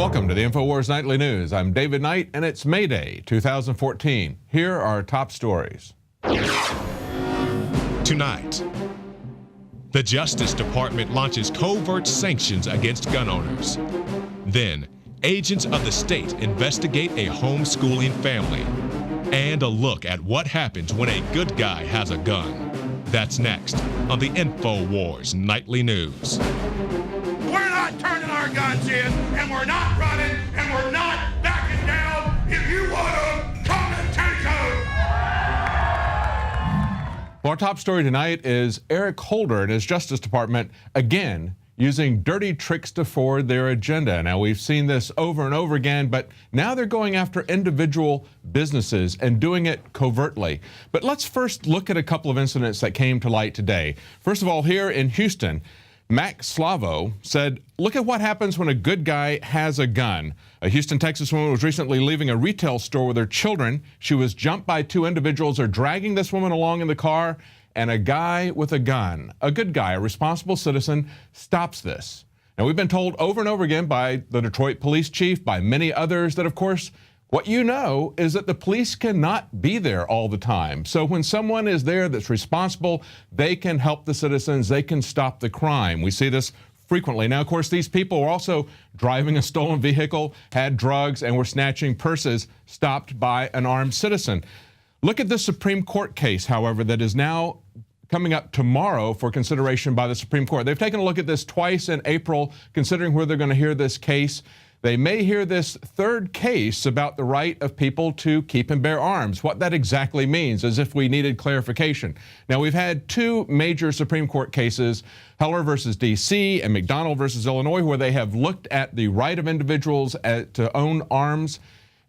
Welcome to the Infowars Nightly News. I'm David Knight, and it's May Day 2014. Here are our top stories. Tonight, the Justice Department launches covert sanctions against gun owners. Then, agents of the state investigate a homeschooling family. And a look at what happens when a good guy has a gun. That's next on the Infowars Nightly News. We're not turning our guns in, and we're not running, and we're not backing down. If you want them, come and take them. Well, our top story tonight is Eric Holder and his Justice Department again using dirty tricks to forward their agenda. Now, we've seen this over and over again, but now they're going after individual businesses and doing it covertly. But let's first look at a couple of incidents that came to light today. First of all, here in Houston, Mac Slavo said, look at what happens when a good guy has a gun. A Houston, Texas woman was recently leaving a retail store with her children. She was jumped by two individuals who are dragging this woman along in the car, and a guy with a gun, a good guy, a responsible citizen, stops this. Now, we've been told over and over again by the Detroit police chief, by many others, that, of course, what you know is that the police cannot be there all the time. So when someone is there that's responsible, they can help the citizens, they can stop the crime. We see this frequently. Now, of course, these people were also driving a stolen vehicle, had drugs, and were snatching purses, stopped by an armed citizen. Look at this Supreme Court case, however, that is now coming up tomorrow for consideration by the Supreme Court. They've taken a look at this twice in April, considering where they're going to hear this case. They may hear this third case about the right of people to keep and bear arms. What that exactly means, as if we needed clarification. Now, we've had two major Supreme Court cases, Heller versus D.C. and McDonald versus Illinois, where they have looked at the right of individuals to own arms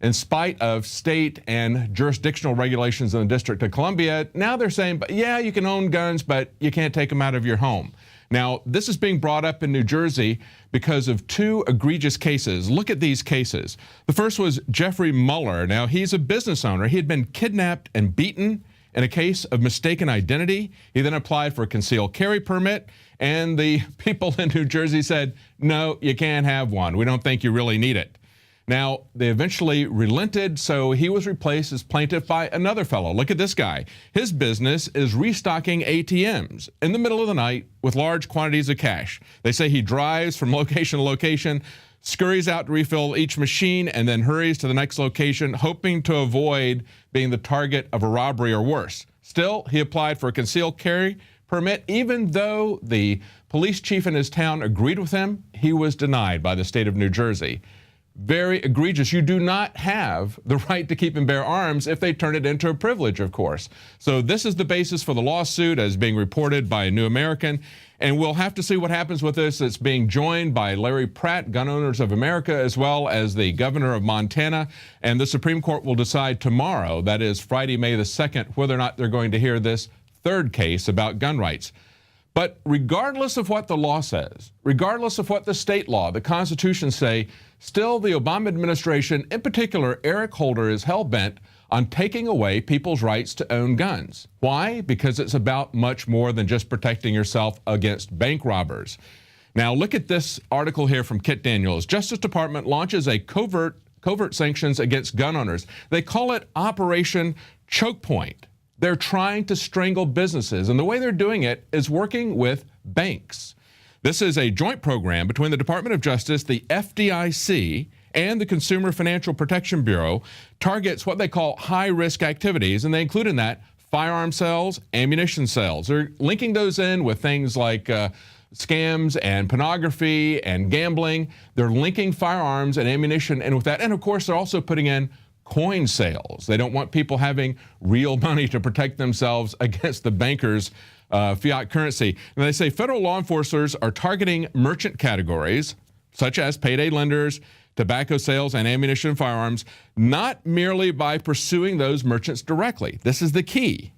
in spite of state and jurisdictional regulations in the District of Columbia. Now they're saying, yeah, you can own guns, but you can't take them out of your home. Now, this is being brought up in New Jersey because of two egregious cases. Look at these cases. The first was Jeffrey Muller. Now, he's a business owner. He had been kidnapped and beaten in a case of mistaken identity. He then applied for a concealed carry permit, and the people in New Jersey said, no, you can't have one. We don't think you really need it. Now, they eventually relented, so he was replaced as plaintiff by another fellow. Look at this guy. His business is restocking ATMs in the middle of the night with large quantities of cash. They say he drives from location to location, scurries out to refill each machine, and then hurries to the next location, hoping to avoid being the target of a robbery or worse. Still, he applied for a concealed carry permit. Even though the police chief in his town agreed with him, he was denied by the state of New Jersey. Very egregious. You do not have the right to keep and bear arms if they turn it into a privilege, of course. So this is the basis for the lawsuit as being reported by New American. And we'll have to see what happens with this. It's being joined by Larry Pratt, Gun Owners of America, as well as the governor of Montana. And the Supreme Court will decide tomorrow, that is Friday, May the 2nd, whether or not they're going to hear this third case about gun rights. But regardless of what the law says, regardless of what the state law, the Constitution say, still the Obama administration, in particular Eric Holder, is hell-bent on taking away people's rights to own guns. Why? Because it's about much more than just protecting yourself against bank robbers. Now look at this article here from Kit Daniels. Justice Department launches a covert sanctions against gun owners. They call it Operation Choke Point. They're trying to strangle businesses, and the way they're doing it is working with banks. This is a joint program between the Department of Justice, the FDIC, and the Consumer Financial Protection Bureau. Targets what they call high-risk activities, and they include in that firearm sales, ammunition sales. They're linking those in with things like scams and pornography and gambling. They're linking firearms and ammunition in with that, and of course they're also putting in coin sales. They don't want people having real money to protect themselves against the bankers' fiat currency. And they say federal law enforcers are targeting merchant categories, such as payday lenders, tobacco sales, and ammunition and firearms, not merely by pursuing those merchants directly. This is the key.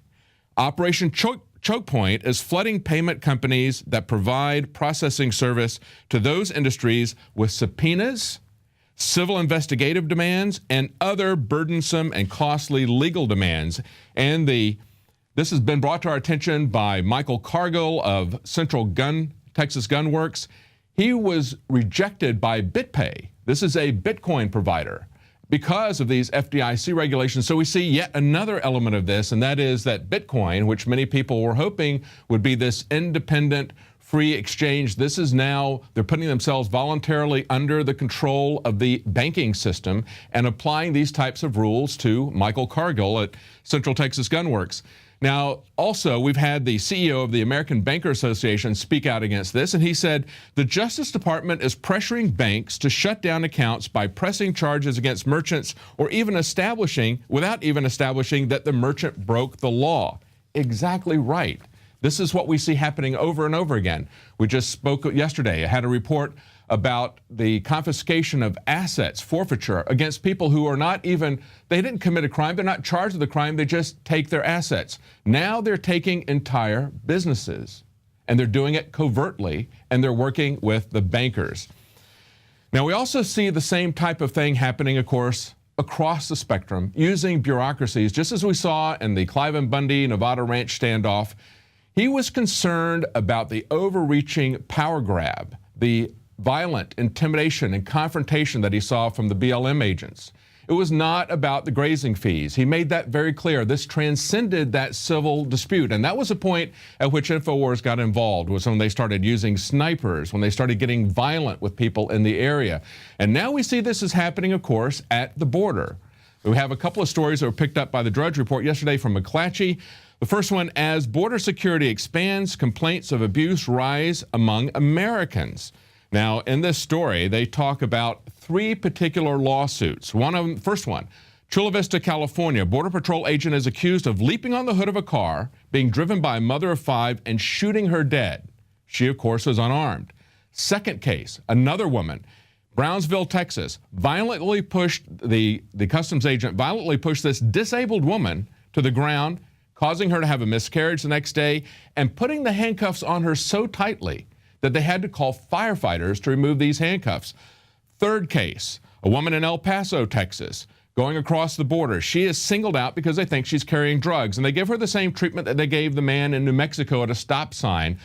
Operation Choke Point is flooding payment companies that provide processing service to those industries with subpoenas, civil investigative demands, and other burdensome and costly legal demands. And this has been brought to our attention by Michael Cargill of Texas Gun Works. he was rejected by BitPay. This is a Bitcoin provider, because of these FDIC regulations. So we see yet another element of this, and that is that Bitcoin, which many people were hoping would be this independent, free exchange, this is now, they're putting themselves voluntarily under the control of the banking system and applying these types of rules to Michael Cargill at Central Texas Gun Works. Now, also, we've had the CEO of the American Banker Association speak out against this, and he said the Justice Department is pressuring banks to shut down accounts by pressing charges against merchants or even establishing, without even establishing that the merchant broke the law. Exactly right. This is what we see happening over and over again. We just spoke yesterday. I had a report about the confiscation of assets, forfeiture, against people who are not even, they didn't commit a crime, they're not charged with a crime, they just take their assets. Now they're taking entire businesses, and they're doing it covertly, and they're working with the bankers. Now we also see the same type of thing happening, of course, across the spectrum, using bureaucracies, just as we saw in the Clive Bundy Nevada Ranch standoff. He was concerned about the overreaching power grab, the violent intimidation and confrontation that he saw from the BLM agents. It was not about the grazing fees. He made that very clear. This transcended that civil dispute. And that was a point at which Infowars got involved, was when they started using snipers, when they started getting violent with people in the area. And now we see this is happening, of course, at the border. We have a couple of stories that were picked up by the Drudge Report yesterday from McClatchy. The first one, as border security expands, complaints of abuse rise among Americans. Now, in this story, they talk about three particular lawsuits. One of them, first one, Chula Vista, California. Border Patrol agent is accused of leaping on the hood of a car, being driven by a mother of five, and shooting her dead. She, of course, was unarmed. Second case, another woman, Brownsville, Texas, violently pushed, the customs agent violently pushed this disabled woman to the ground, causing her to have a miscarriage the next day, and putting the handcuffs on her so tightly that they had to call firefighters to remove these handcuffs. Third case, a woman in El Paso, Texas, going across the border. She is singled out because they think she's carrying drugs, and they give her the same treatment that they gave the man in New Mexico at a stop sign,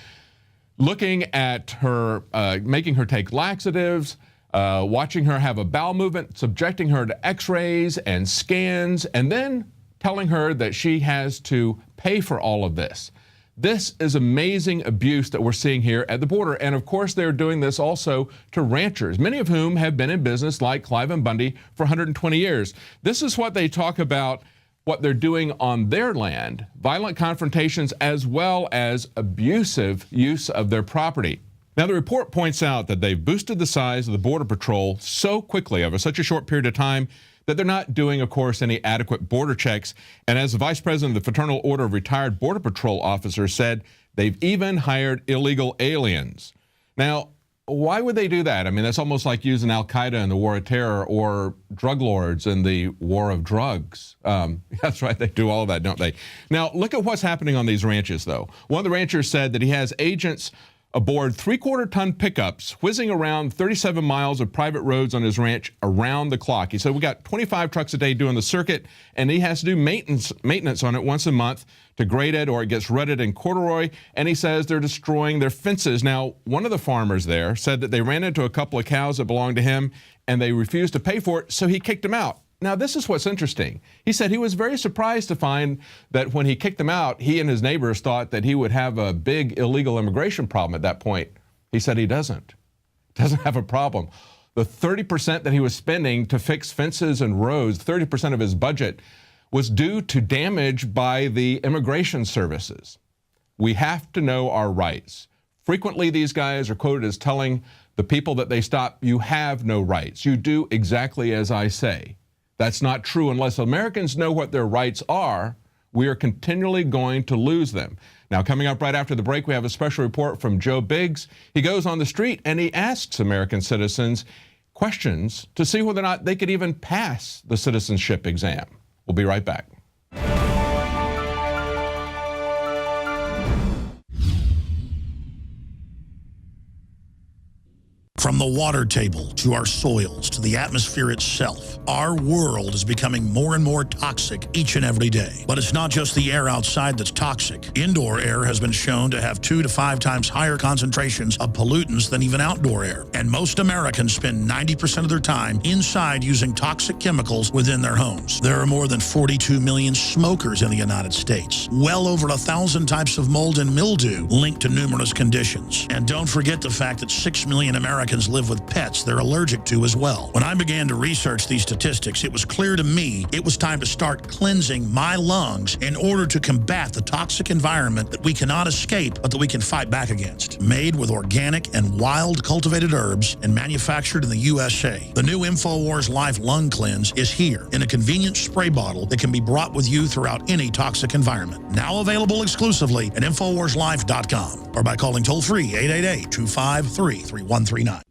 looking at her, making her take laxatives, watching her have a bowel movement, subjecting her to x-rays and scans, and then telling her that she has to pay for all of this. This is amazing abuse that we're seeing here at the border. And of course, they're doing this also to ranchers, many of whom have been in business like Clive and Bundy for 120 years. This is what they talk about, what they're doing on their land, violent confrontations as well as abusive use of their property. Now, the report points out that they've boosted the size of the Border Patrol so quickly over such a short period of time that they're not doing, of course, any adequate border checks. And as the Vice President of the Fraternal Order of Retired Border Patrol Officers said, they've even hired illegal aliens. Now, why would they do that? I mean, that's almost like using Al-Qaeda in the War of Terror or drug lords in the War of Drugs. That's right, they do all of that, don't they? Now, look at what's happening on these ranches, though. One of the ranchers said that he has agents aboard 3/4-ton pickups whizzing around 37 miles of private roads on his ranch around the clock. He said, we got 25 trucks a day doing the circuit, and he has to do maintenance on it once a month to grade it, or it gets rutted in corduroy, and he says they're destroying their fences. Now, one of the farmers there said that they ran into a couple of cows that belonged to him, and they refused to pay for it, so he kicked them out. Now, this is what's interesting. He said he was very surprised to find that when he kicked them out, he and his neighbors thought that he would have a big illegal immigration problem at that point. He said he doesn't have a problem. The 30% that he was spending to fix fences and roads, 30% of his budget, was due to damage by the immigration services. We have to know our rights. Frequently, these guys are quoted as telling the people that they stop, you have no rights. You do exactly as I say. That's not true. Unless Americans know what their rights are, we are continually going to lose them. Now, coming up right after the break, we have a special report from Joe Biggs. He goes on the street and he asks American citizens questions to see whether or not they could even pass the citizenship exam. We'll be right back. From the water table to our soils to the atmosphere itself, our world is becoming more and more toxic each and every day. But it's not just the air outside that's toxic. Indoor air has been shown to have 2 to 5 times higher concentrations of pollutants than even outdoor air. And most Americans spend 90% of their time inside using toxic chemicals within their homes. There are more than 42 million smokers in the United States. Well over 1,000 types of mold and mildew linked to numerous conditions. And don't forget the fact that 6 million Americans live with pets they're allergic to as well. When I began to research these statistics, it was clear to me it was time to start cleansing my lungs in order to combat the toxic environment that we cannot escape, but that we can fight back against. Made with organic and wild cultivated herbs and manufactured in the USA, the new Infowars Life Lung Cleanse is here in a convenient spray bottle that can be brought with you throughout any toxic environment. Now available exclusively at InfowarsLife.com or by calling toll-free 888-253-3139.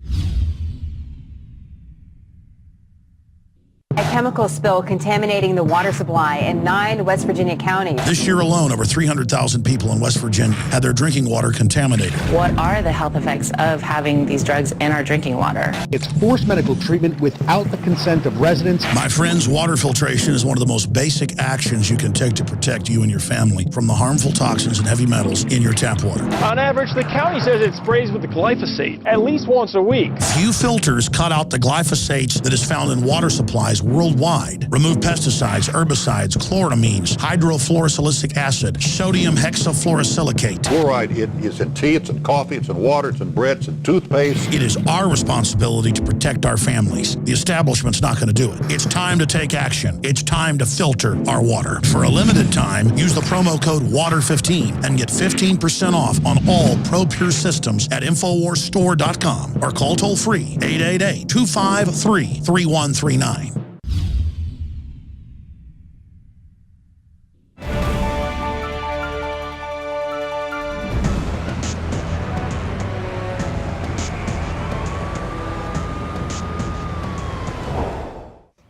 A chemical spill contaminating the water supply in 9 West Virginia counties. This year alone, over 300,000 people in West Virginia had their drinking water contaminated. What are the health effects of having these drugs in our drinking water? It's forced medical treatment without the consent of residents. My friends, water filtration is one of the most basic actions you can take to protect you and your family from the harmful toxins and heavy metals in your tap water. On average, the county says it sprays with the glyphosate at least once a week. Few filters cut out the glyphosates that is found in water supplies worldwide. Remove pesticides, herbicides, chloramines, hydrofluorosilicic acid, sodium hexafluorosilicate. Fluoride is in tea, it's in coffee, it's in water, it's in bread, it's in toothpaste. It is our responsibility to protect our families. The establishment's not going to do it. It's time to take action. It's time to filter our water. For a limited time, use the promo code WATER15 and get 15% off on all ProPure systems at InfoWarsStore.com or call toll-free 888-253-3139.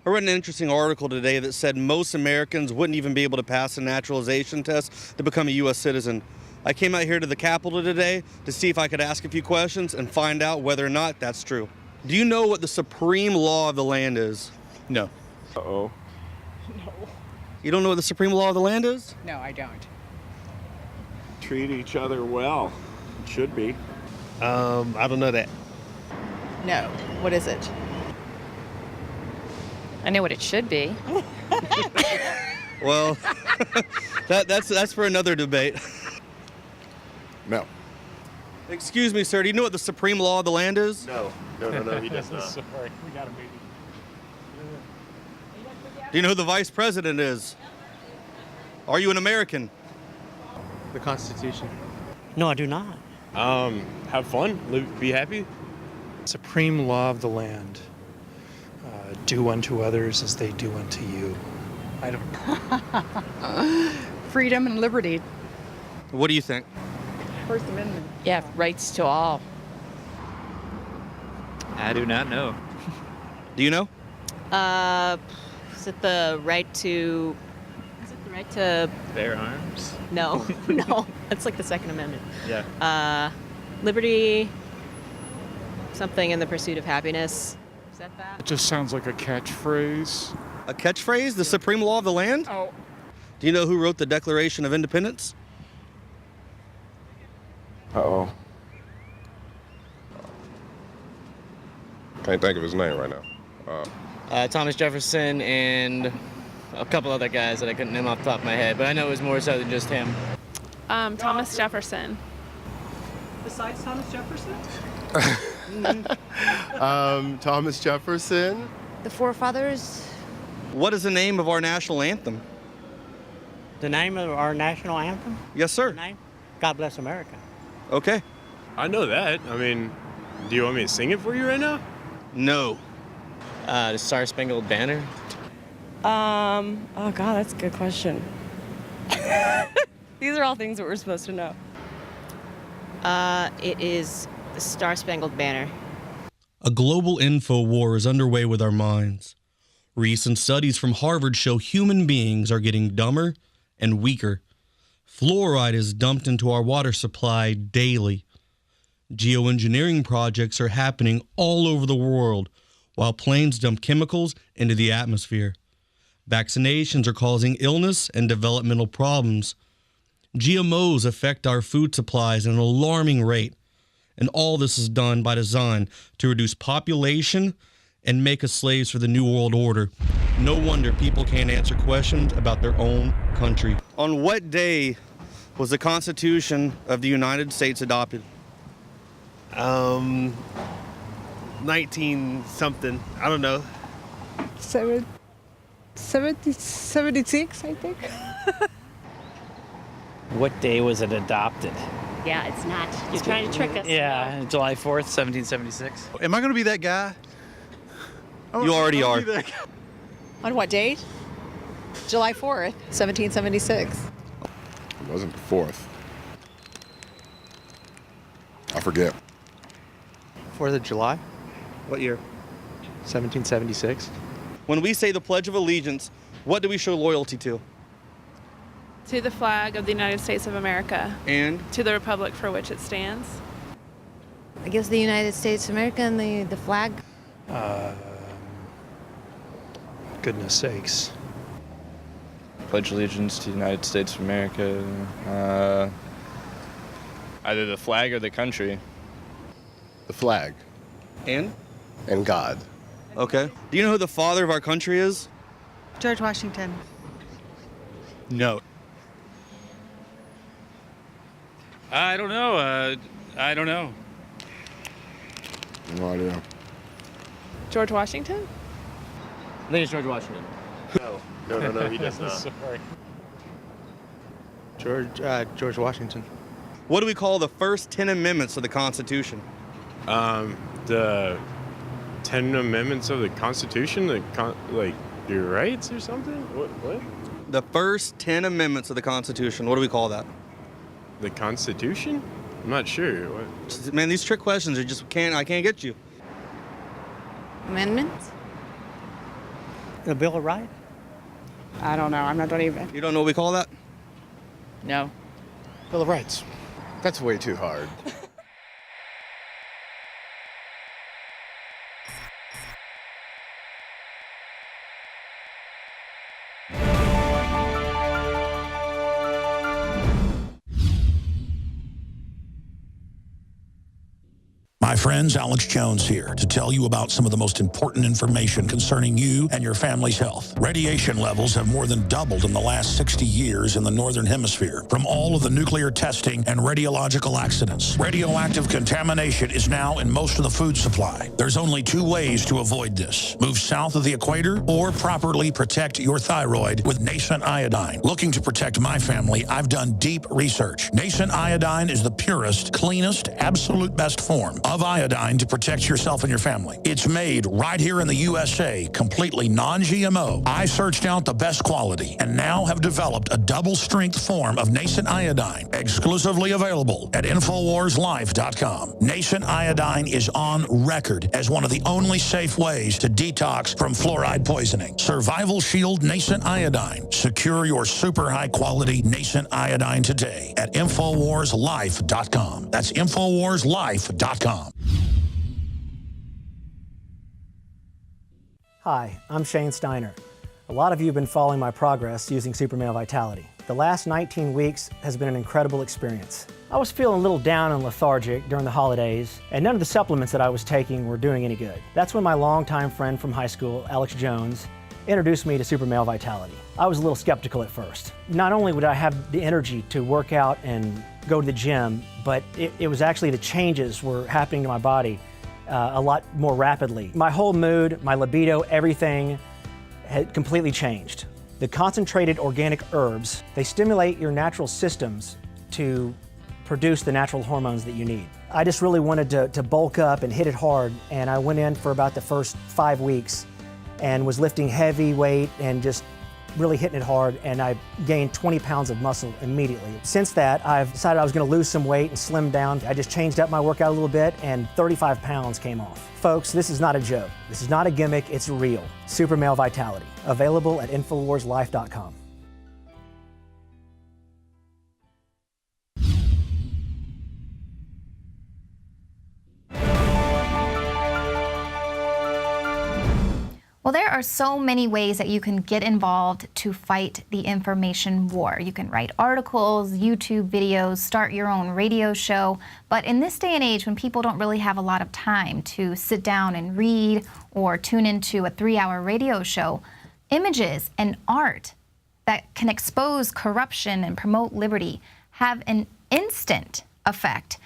I read an interesting article today that said most Americans wouldn't even be able to pass a naturalization test to become a U.S. citizen. I came out here to the Capitol today to see if I could ask a few questions and find out whether or not that's true. Do you know what the supreme law of the land is? No. Uh-oh. No. You don't know what the supreme law of the land is? No, I don't. Treat each other well. It should be. I don't know that. No. What is it? I know what it should be. Well, that's for another debate. No. Excuse me, sir. Do you know what the supreme law of the land is? No, he does not. Sorry, we got a meeting. Do you know who the vice president is? Are you an American? The Constitution. No, I do not. Have fun. Be happy. Supreme law of the land. Do unto others as they do unto you. I don't know. Freedom and liberty. What do you think? First Amendment. Yeah, rights to all. I do not know. Do you know? Is it the right to... Is it the right to... Bear arms? No, no. That's like the Second Amendment. Yeah. Liberty, something in the pursuit of happiness. Is that that? It just sounds like a catchphrase. A catchphrase? The supreme law of the land? Oh. Do you know who wrote the Declaration of Independence? Uh-oh. Can't think of his name right now. Thomas Jefferson and a couple other guys that I couldn't name off the top of my head, but I know it was more so than just him. Thomas Jefferson. Besides Thomas Jefferson? Thomas Jefferson. The forefathers. What is the name of our national anthem? The name of our national anthem? Yes, sir. The name? God Bless America. Okay. I know that. I mean, do you want me to sing it for you right now? No. The Star Spangled Banner. Oh God, that's a good question. These are all things that we're supposed to know. It is the Star Spangled Banner. A global info war is underway with our minds. Recent studies from Harvard show human beings are getting dumber and weaker. Fluoride is dumped into our water supply daily. Geoengineering projects are happening all over the world while planes dump chemicals into the atmosphere. Vaccinations are causing illness and developmental problems. GMOs affect our food supplies at an alarming rate, and all this is done by design to reduce population and make us slaves for the New World Order. No wonder people can't answer questions about their own country. On what day was the Constitution of the United States adopted? 19 something. I don't know. 76, I think. What day was it adopted? Yeah, it's not. You're trying to trick us. Yeah, July 4th, 1776. Am I going to be that guy? You already are. On what date? July 4th, 1776. It wasn't the 4th. I forget. 4th of July, What year? 1776. When we say the Pledge of Allegiance, what do we show loyalty to? To the flag of the United States of America. And? To the republic for which it stands. I guess the United States of America and the flag. Goodness sakes. Pledge allegiance to the United States of America. Either the flag or the country. The flag. And? And God. Okay. Do you know who the father of our country is? George Washington. No. I don't know. I don't know. No idea. George Washington? I think it's George Washington. No, he does not. Sorry. George Washington. What do we call the first 10 amendments of the Constitution? The 10 amendments of the Constitution, like your rights or something? What? The first 10 amendments of the Constitution. What do we call that? The Constitution? I'm not sure. What? Man, these trick questions are just I can't get you. Amendments? The Bill of Rights? I don't know. I'm not doing even. You don't know what we call that? No. Bill of Rights. That's way too hard. My friends, Alex Jones here to tell you about some of the most important information concerning you and your family's health. Radiation levels have more than doubled in the last 60 years in the Northern Hemisphere from all of the nuclear testing and radiological accidents. Radioactive contamination is now in most of the food supply. There's only two ways to avoid this. Move south of the equator or properly protect your thyroid with nascent iodine. Looking to protect my family, I've done deep research. Nascent iodine is the purest, cleanest, absolute best form of iodine to protect yourself and your family. It's made right here in the USA, completely non-GMO. I searched out the best quality and now have developed a double-strength form of nascent iodine, exclusively available at InfoWarsLife.com. Nascent iodine is on record as one of the only safe ways to detox from fluoride poisoning. Survival Shield Nascent Iodine. Secure your super high-quality nascent iodine today at InfoWarsLife.com. That's InfoWarsLife.com. Hi, I'm Shane Steiner. A lot of you have been following my progress using Super Male Vitality. The last 19 weeks has been an incredible experience. I was feeling a little down and lethargic during the holidays, and none of the supplements that I was taking were doing any good. That's when my longtime friend from high school, Alex Jones, introduced me to Super Male Vitality. I was a little skeptical at first. Not only would I have the energy to work out and go to the gym, but it was actually the changes were happening to my body a lot more rapidly. My whole mood, my libido, everything had completely changed. The concentrated organic herbs, they stimulate your natural systems to produce the natural hormones that you need. I just really wanted to bulk up and hit it hard, and I went in for about the first 5 weeks and was lifting heavy weight and just really hitting it hard, and I gained 20 pounds of muscle immediately. Since that, I've decided I was gonna lose some weight and slim down. I just changed up my workout a little bit, and 35 pounds came off. Folks, this is not a joke. This is not a gimmick, it's real. Super Male Vitality, available at InfoWarsLife.com. Well, there are so many ways that you can get involved to fight the information war. You can write articles, YouTube videos, start your own radio show. But in this day and age, when people don't really have a lot of time to sit down and read or tune into a 3-hour radio show, images and art that can expose corruption and promote liberty have an instant effect.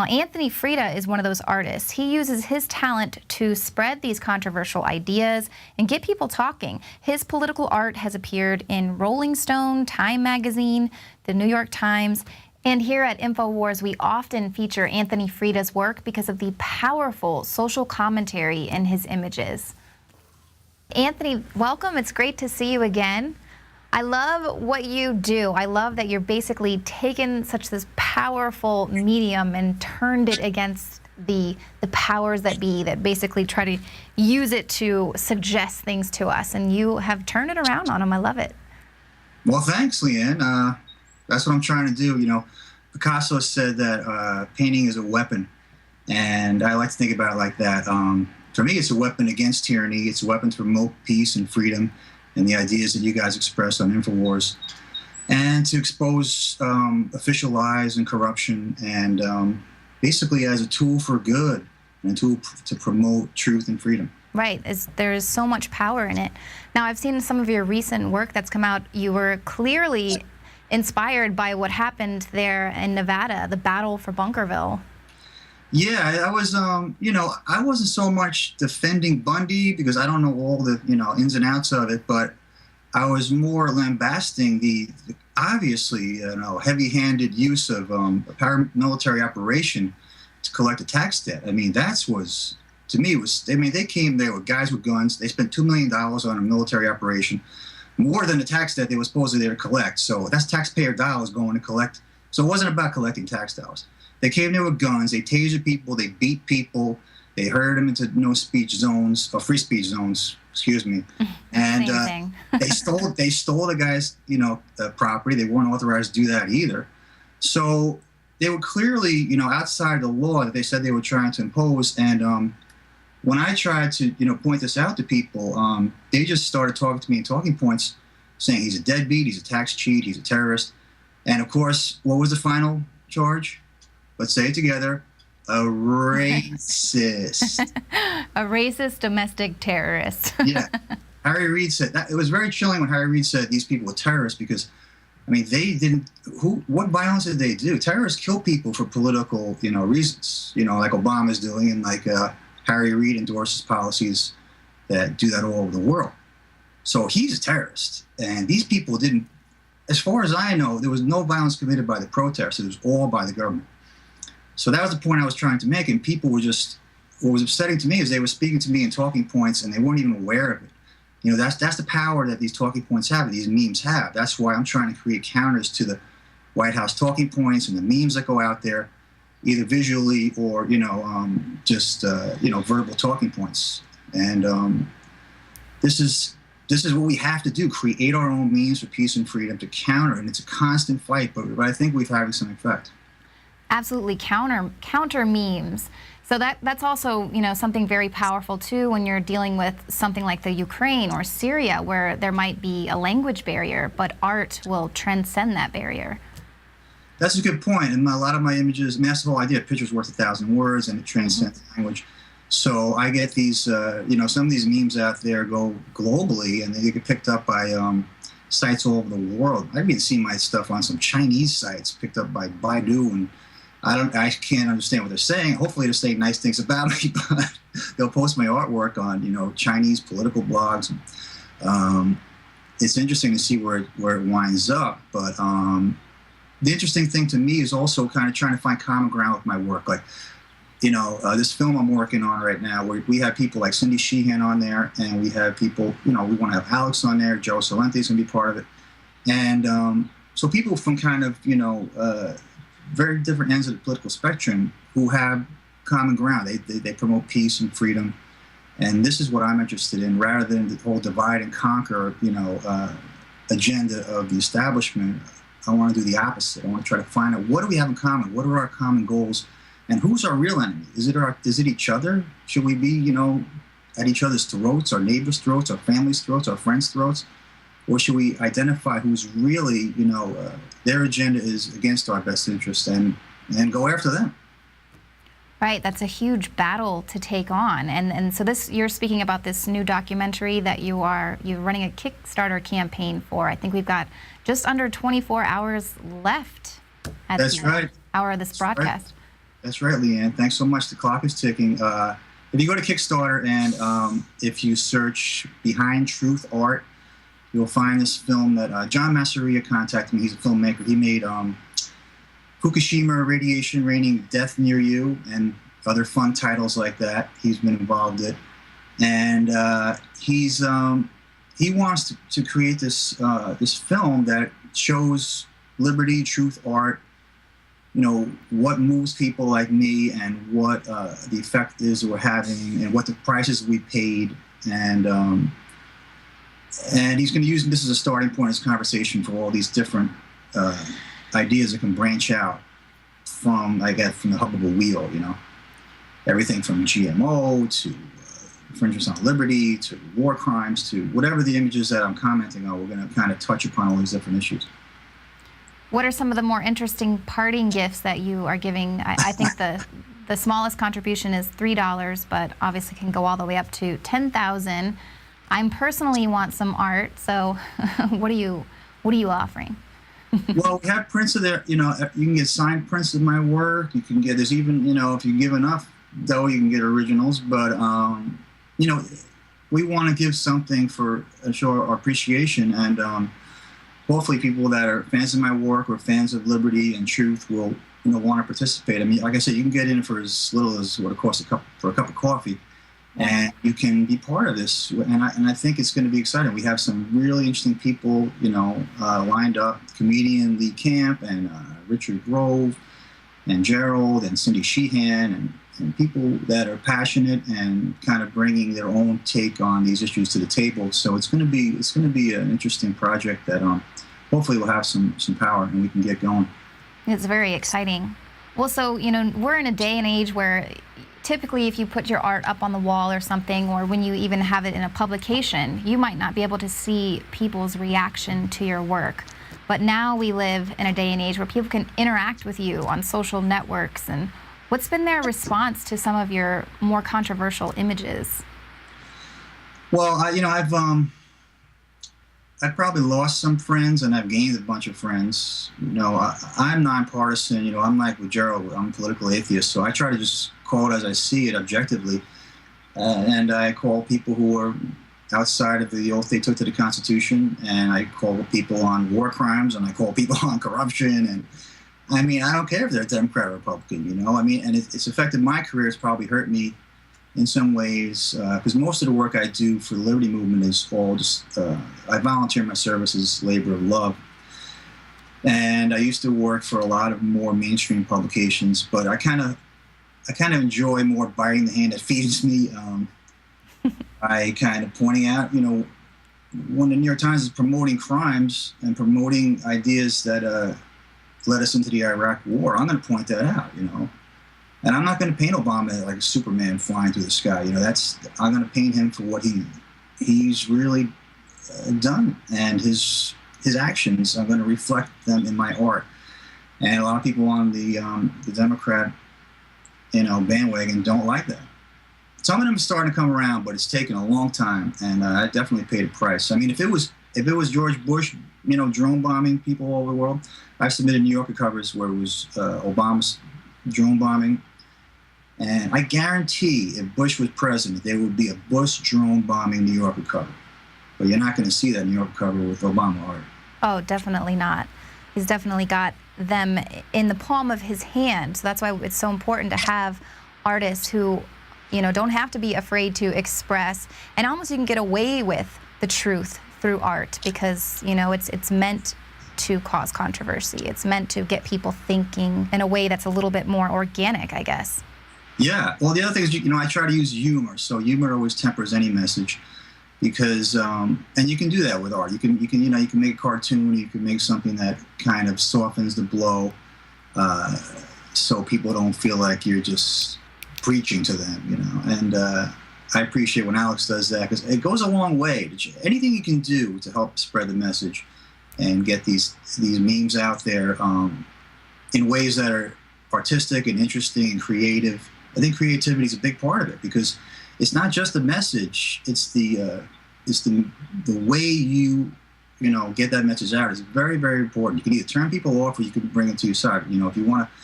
Anthony Freda is one of those artists. He uses his talent to spread these controversial ideas and get people talking. His political art has appeared in Rolling Stone, Time Magazine, the New York Times, and here at Infowars, we often feature Anthony Freda's work because of the powerful social commentary in his images. Anthony, welcome. It's great to see you again. I love what you do. I love that you're basically taken such this powerful medium and turned it against the powers that be that basically try to use it to suggest things to us. And you have turned it around on them. I love it. Well, thanks, Leanne. That's what I'm trying to do. You know, Picasso said that painting is a weapon. And I like to think about it like that. For me, it's a weapon against tyranny. It's a weapon to promote peace and freedom and the ideas that you guys express on Infowars, and to expose official lies and corruption, and basically as a tool for good and a tool to promote truth and freedom. Right, there is so much power in it. Now, I've seen some of your recent work that's come out. You were clearly inspired by what happened there in Nevada, the battle for Bunkerville. Yeah, I was, you know, I wasn't so much defending Bundy because I don't know all the, you know, ins and outs of it, but I was more lambasting the obviously, you know, heavy-handed use of a paramilitary operation to collect a tax debt. I mean, to me, they came there with guys with guns. They spent $2 million on a military operation, more than the tax debt they were supposedly there to collect. So that's taxpayer dollars going to collect. So it wasn't about collecting tax dollars. They came there with guns, they tasered people, they beat people, they herded them into no-speech zones, or free speech zones, excuse me. And they stole the guy's, you know, property. They weren't authorized to do that either. So they were clearly, you know, outside the law that they said they were trying to impose. And when I tried to, you know, point this out to people, they just started talking to me in talking points, saying he's a deadbeat, he's a tax cheat, he's a terrorist. And of course, what was the final charge? Let's say it together, a racist. A racist domestic terrorist. Yeah. Harry Reid said that. It was very chilling when Harry Reid said these people were terrorists because, I mean, they didn't, what violence did they do? Terrorists kill people for political, you know, reasons, you know, like Obama's doing, and like Harry Reid endorses policies that do that all over the world. So he's a terrorist. And these people didn't, as far as I know, there was no violence committed by the protesters. It was all by the government. So that was the point I was trying to make, and people were just, what was upsetting to me is they were speaking to me in talking points and they weren't even aware of it. You know, that's the power that these talking points have, these memes have. That's why I'm trying to create counters to the White House talking points and the memes that go out there, either visually or, you know, just, you know, verbal talking points. And this is what we have to do, create our own means for peace and freedom to counter, and it's a constant fight, but I think we're having some effect. Absolutely, counter memes. So that's also, you know, something very powerful too when you're dealing with something like the Ukraine or Syria, where there might be a language barrier, but art will transcend that barrier. That's a good point. And a lot of my images, that's the whole idea, picture's worth 1,000 words, and it transcends language. So I get these, you know, some of these memes out there go globally, and they get picked up by sites all over the world. I've even seen my stuff on some Chinese sites picked up by Baidu, and I can't understand what they're saying. Hopefully they're saying nice things about me, but they'll post my artwork on, you know, Chinese political blogs. It's interesting to see where it winds up. But the interesting thing to me is also kind of trying to find common ground with my work. Like, you know, this film I'm working on right now, where we have people like Cindy Sheehan on there, and we have people, you know, we want to have Alex on there, Joe Salente's going to be part of it. And so people from kind of, you know, very different ends of the political spectrum who have common ground. They promote peace and freedom. And this is what I'm interested in, rather than the whole divide and conquer, you know, agenda of the establishment. I want to do the opposite. I want to try to find out, what do we have in common? What are our common goals? And who's our real enemy? Is it each other? Should we be, you know, at each other's throats, our neighbors' throats, our families' throats, our friends' throats? Or should we identify who's really, their agenda is against our best interests and go after them? Right, that's a huge battle to take on. And so you're speaking about this new documentary that you're running a Kickstarter campaign for. I think we've got just under 24 hours left at the hour of this broadcast. That's right, Leanne. Thanks so much. The clock is ticking. If you go to Kickstarter and if you search Behind Truth Art, you'll find this film that John Masseria contacted me. He's a filmmaker. He made Fukushima Radiation Raining Death Near You and other fun titles like that. He's been involved in it. And he wants to create this film that shows liberty, truth, art, what moves people like me and what the effect is we're having and what the prices we paid. And he's going to use this as a starting point in his conversation for all these different ideas that can branch out from the hub of a wheel, everything from GMO to infringements on liberty to war crimes to whatever the images that I'm commenting on. We're going to kind of touch upon all these different issues. What are some of the more interesting parting gifts that you are giving? I think the smallest contribution is $3, but obviously can go all the way up to $10,000. I personally want some art, so what are you offering? Well, we have prints of there. You can get signed prints of my work. You can get, there's even, if you give enough dough, you can get originals. But we want to give something for show our appreciation, and hopefully people that are fans of my work or fans of liberty and truth will want to participate. I mean, like I said, you can get in for as little as what it costs for a cup of coffee. And you can be part of this, and I think it's going to be exciting. We have some really interesting people, lined up. Comedian Lee Camp and Richard Grove and Gerald and Cindy Sheehan and people that are passionate and kind of bringing their own take on these issues to the table. So it's going to be an interesting project that hopefully will have some power and we can get going. It's very exciting. Well, so we're in a day and age where typically if you put your art up on the wall or something, or when you even have it in a publication, you might not be able to see people's reaction to your work. But now we live in a day and age where people can interact with you on social networks. And what's been their response to some of your more controversial images? Well, I've probably lost some friends and I've gained a bunch of friends. I'm nonpartisan. I'm like with Gerald, I'm a political atheist, so I try to just call it as I see it objectively. And I call people who are outside of the oath they took to the Constitution, and I call people on war crimes, and I call people on corruption. And I mean, I don't care if they're Democrat or Republican, and it's affected my career. It's probably hurt me in some ways, because most of the work I do for the Liberty Movement is all just, I volunteer my services, labor of love. And I used to work for a lot of more mainstream publications, but I kind of enjoy more biting the hand that feeds me. I kind of pointing out, when the New York Times is promoting crimes and promoting ideas that led us into the Iraq War, I'm going to point that out, And I'm not going to paint Obama like a Superman flying through the sky. I'm going to paint him for what he's really done, and his actions. I'm going to reflect them in my art. And a lot of people on the Democrat, bandwagon don't like that. Some of them are starting to come around, but it's taken a long time, and I definitely paid a price. I mean, if it was George Bush, drone bombing people all over the world, I submitted New Yorker covers where it was Obama's drone bombing. And I guarantee if Bush was president, there would be a Bush drone bombing New Yorker cover. But you're not going to see that New Yorker cover with Obama art. Oh, definitely not. He's definitely got them in the palm of his hand. So that's why it's so important to have artists who, don't have to be afraid to express, and almost you can get away with the truth through art because, it's meant to cause controversy. It's meant to get people thinking in a way that's a little bit more organic, I guess. Yeah. Well, the other thing is, I try to use humor. So humor always tempers any message, because, and you can do that with art. You can make a cartoon. You can make something that kind of softens the blow, so people don't feel like you're just preaching to them, And I appreciate when Alex does that, because it goes a long way. Anything you can do to help spread the message and get these memes out there in ways that are artistic and interesting and creative. I think creativity is a big part of it, because it's not just the message; it's the way you get that message out. It's very, very important. You can either turn people off or you can bring them to your side. If you want to,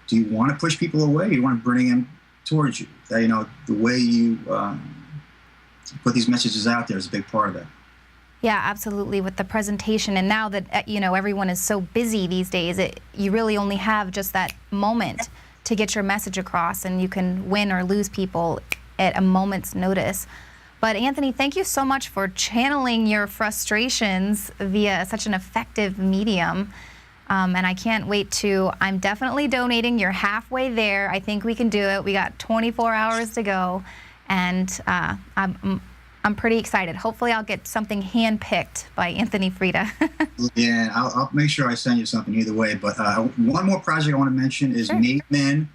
do you want to push people away? Or you want to bring them towards you? The way you put these messages out there is a big part of that. Yeah, absolutely. With the presentation, and now that everyone is so busy these days, you really only have just that moment to get your message across, and you can win or lose people at a moment's notice. But Anthony, thank you so much for channeling your frustrations via such an effective medium. And I can't wait I'm definitely donating. You're halfway there. I think we can do it. We got 24 hours to go. And I'm pretty excited. Hopefully I'll get something hand-picked by Anthony Freda. Yeah, I'll make sure I send you something either way. But one more project I want to mention is Made Men.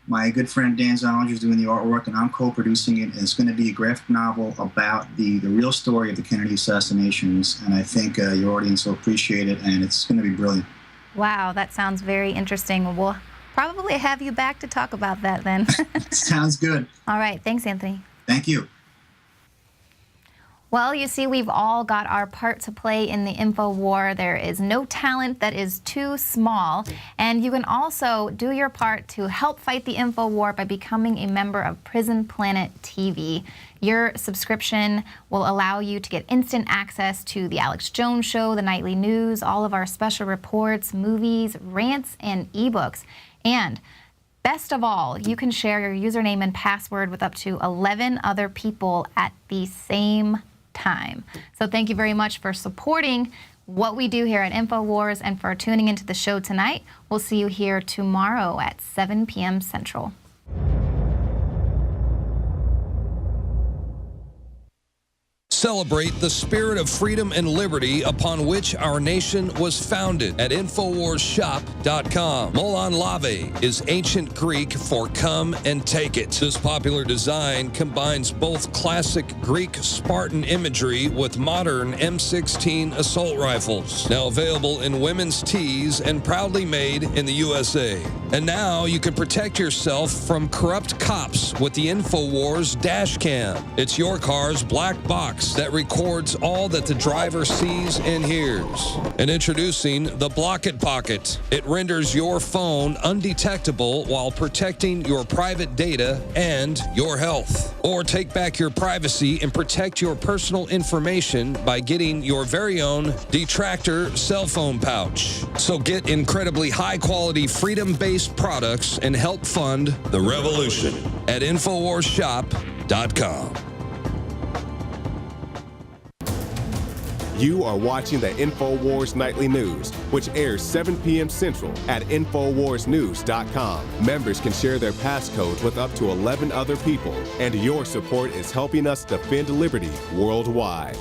My good friend Dan Zollinger is doing the artwork, and I'm co-producing it. And it's going to be a graphic novel about the real story of the Kennedy assassinations. And I think your audience will appreciate it, and it's going to be brilliant. Wow, that sounds very interesting. We'll probably have you back to talk about that then. Sounds good. All right. Thanks, Anthony. Thank you. Well, you see, we've all got our part to play in the info war. There is no talent that is too small. And you can also do your part to help fight the info war by becoming a member of Prison Planet TV. Your subscription will allow you to get instant access to The Alex Jones Show, the nightly news, all of our special reports, movies, rants, and ebooks. And best of all, you can share your username and password with up to 11 other people at the same time. So thank you very much for supporting what we do here at Infowars and for tuning into the show tonight. We'll see you here tomorrow at 7 p.m. Central. Celebrate the spirit of freedom and liberty upon which our nation was founded at InfoWarsShop.com. Molon Lave is ancient Greek for come and take it. This popular design combines both classic Greek Spartan imagery with modern M16 assault rifles. Now available in women's tees and proudly made in the USA. And now you can protect yourself from corrupt cops with the Infowars dash cam. It's your car's black box that records all that the driver sees and hears. And introducing the Block It Pocket. It renders your phone undetectable while protecting your private data and your health. Or take back your privacy and protect your personal information by getting your very own Detractor cell phone pouch. So get incredibly high-quality, freedom-based products and help fund the revolution at InfoWarsShop.com. You are watching the Infowars Nightly News, which airs 7 p.m. Central at InfoWarsNews.com. Members can share their passcodes with up to 11 other people, and your support is helping us defend liberty worldwide.